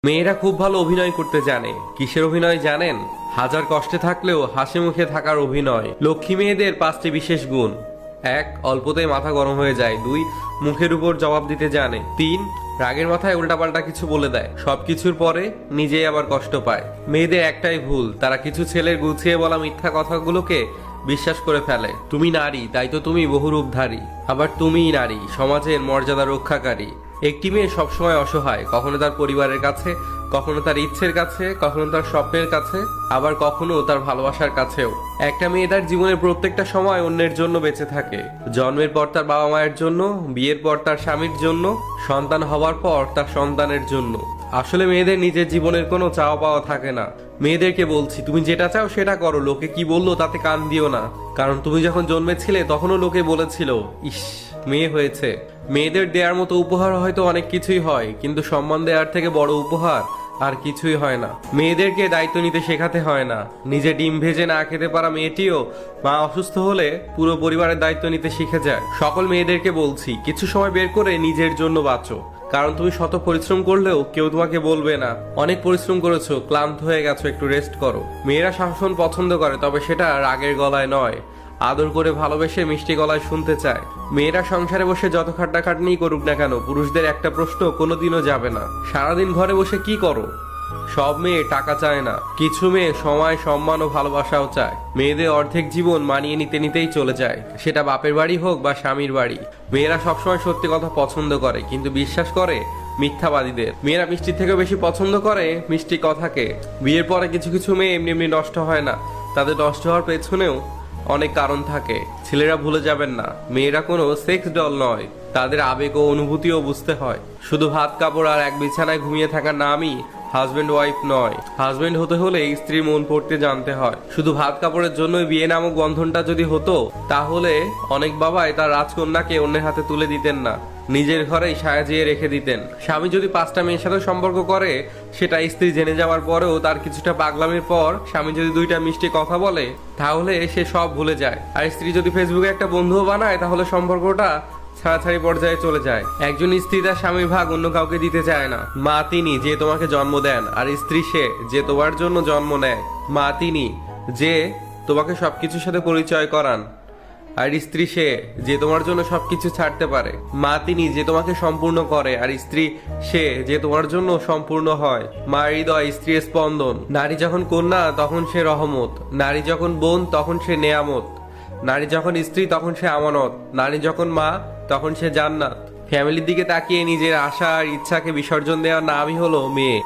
মেয়েরা খুব ভালো অভিনয় করতে জানে। কিসের অভিনয় জানেন? হাজার কষ্টে থাকলেও হাসি মুখে থাকার অভিনয়। লক্ষ্মী মেয়েদের 5টি বিশেষ গুণ: 1. অল্পতেই মাথা গরম হয়ে যায়। 2. মুখের উপর জবাব দিতে জানে। 3. রাগের মাথায় উল্টাপাল্টা কিছু বলে দেয়। সবকিছুর পরে নিজেই আবার কষ্ট পায়। মেয়েদের একটাই ভুল, তারা কিছু ছেলের গুছিয়ে বলা মিথ্যা কথাগুলোকে বিশ্বাস করে ফেলে। তুমি নারী, তাই তো তুমি বহুরূপধারী। আবার তুমিই নারী, সমাজের মর্যাদা রক্ষাকারী। একটি মেয়ে সবসময় অসহায়, কখনো তার পরিবারের কাছে, কখনো তার ইচ্ছের কাছে, কখনো তার স্বপ্নের কাছে, আবার কখনো তার ভালোবাসার কাছেও। একটা মেয়ে তার জীবনের প্রত্যেকটা সময় অন্যের জন্য বেঁচে থাকে। জন্মের পর তার বাবা মায়ের জন্য, বিয়ের পর তার স্বামীর জন্য, সন্তান হওয়ার পর তার সন্তানের জন্য। আসলে মেয়েদের নিজের জীবনের কোনো চাওয়া পাওয়া থাকে না। মেয়েদেরকে বলছি, তুমি যেটা চাও সেটা করো, লোকে কি বললো তাতে কান দিও না। কারণ তুমি যখন জন্মেছিলে তখনও লোকে বলেছিল, ইস মেয়ে হয়েছে। মেয়েদের দেওয়ার মতো উপহার হয়তো অনেক কিছুই হয়, কিন্তু সম্মান দেওয়ার থেকে বড় উপহার আর কিছুই হয় না। মেয়েদেরকে দায়িত্ব নিতে শেখাতে হয় না। নিজে ডিম ভেজে না খেতে পারা মেয়েটিও মা অসুস্থ হলে পুরো পরিবারের দায়িত্ব নিতে শিখে যায়। সকল মেয়েদেরকে বলছি, কিছু সময় বের করে নিজের জন্য বাঁচো। কারণ তুমি শত পরিশ্রম করলেও কেউ তোমাকে বলবে না, অনেক পরিশ্রম করেছো, ক্লান্ত হয়ে গেছো, একটু রেস্ট করো। মেয়েরা শাসন পছন্দ করে, তবে সেটা রাগের গলায় নয়, আদর করে ভালোবেসে মিষ্টি গলায় শুনতে চায়। মেয়েরা সংসারে বসে যত খাটনি করুক না কেন, পুরুষদের একটা প্রশ্ন কোনোদিনও যাবে না, সারাদিন ঘরে বসে কি করো? সব মেয়ে টাকা চায় না, কিছু মেয়ে সময়, সম্মান ও ভালোবাসাও চায়। মেয়েদের অর্ধেক জীবন মানিয়ে নিতে নিতেই চলে যায়, সেটা বাপের বাড়ি হোক বা স্বামীর বাড়ি। মেয়েরা সবসময় সত্যি কথা পছন্দ করে, কিন্তু বিশ্বাস করে মিথ্যাবাদীদের। মেয়েরা মিষ্টির থেকেও বেশি পছন্দ করে মিষ্টি কথাকে। বিয়ের পরে কিছু কিছু মেয়ে এমনি এমনি নষ্ট হয় না, তাদের নষ্ট হওয়ার পেছনেও অনেক কারণ থাকে। ছেলেরা ভুলে যাবেন না, মেয়েরা কোনো সেক্স ডল নয়, তাদের আবেগ ও অনুভূতিও বুঝতে হয়। শুধু ভাত কাপড় আর এক বিছানায় ঘুমিয়ে থাকার নামই হাজবেন্ড ওয়াইফ নয়। হাজবেন্ড হতে হলে স্ত্রীর মন পড়তে জানতে হয়। শুধু ভাত কাপড়ের জন্যই বিয়ে নামক বন্ধনটা যদি হতো, তাহলে অনেক বাবাই তার রাজকন্যাকে অন্যের হাতে তুলে দিতেন না, নিজের ঘরেই সাজিয়ে রেখে দিতেন। স্বামী যদি 5টা মেয়ের সাথে সম্পর্ক করে, সেটা স্ত্রী জেনে যাওয়ার পরেও তার কিছুটা পাগলামির পর স্বামী যদি 2টা মিষ্টি কথা বলে, তাহলে সে সব ভুলে যায়। আর স্ত্রী যদি ফেসবুকে একটা বন্ধুও বানায়, তাহলে সম্পর্কটা ছাড়াছাড়ি পর্যায়ে চলে যায়। একজন স্ত্রী তার স্বামীর ভাগ অন্য কাউকে দিতে চায় না। মা তিনি যে তোমাকে জন্ম দেন, আর স্ত্রী সে যে তোমার জন্য জন্ম নেয়। মা তিনি যে তোমাকে সবকিছুর সাথে পরিচয় করান, আর স্ত্রী সে যে তোমার জন্য সবকিছু ছাড়তে পারে। মা তিনি যে তোমাকে সম্পূর্ণ করে, আর স্ত্রী সে যে তোমার জন্য সম্পূর্ণ হয়। মা হৃদয়, স্ত্রী স্পন্দন। নারী যখন কন্যা তখন সে রহমত, নারী যখন বোন তখন সে নেয়ামত, নারী যখন স্ত্রী তখন সে আমানত, নারী যখন মা তখন সে জান্নাত। ফ্যামিলির দিকে তাকিয়ে নিজের আশা আর ইচ্ছাকে বিসর্জন দেওয়ার নামই হলো মেয়ে।